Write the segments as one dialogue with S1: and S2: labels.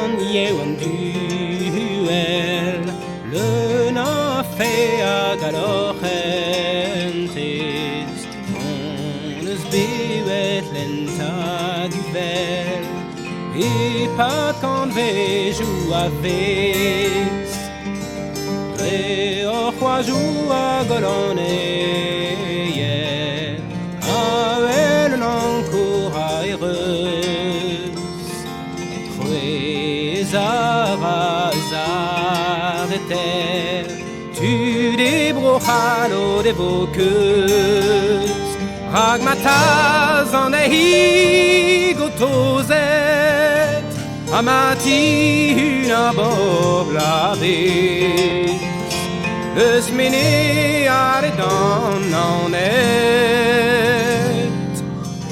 S1: dan yewan duel le na fe agalochent ist on es biwet lenta duvel et pas quand vais-je aves Dre o chwaju a golone Avel l'encour heureuse Zar et terre Tu débrochalo de boqueuse Ragmataz en ehi gotozet Amati una bobla bête Eus mene ar dan an et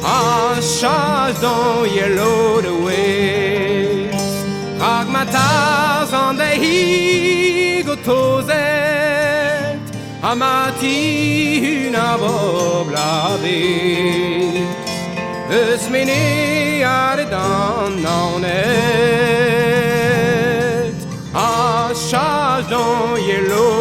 S1: A chas dan yelo de ouez Ragmataz an dehi gotozet Amati una bobla bête Eus mene ar dan an et A chas dan yelo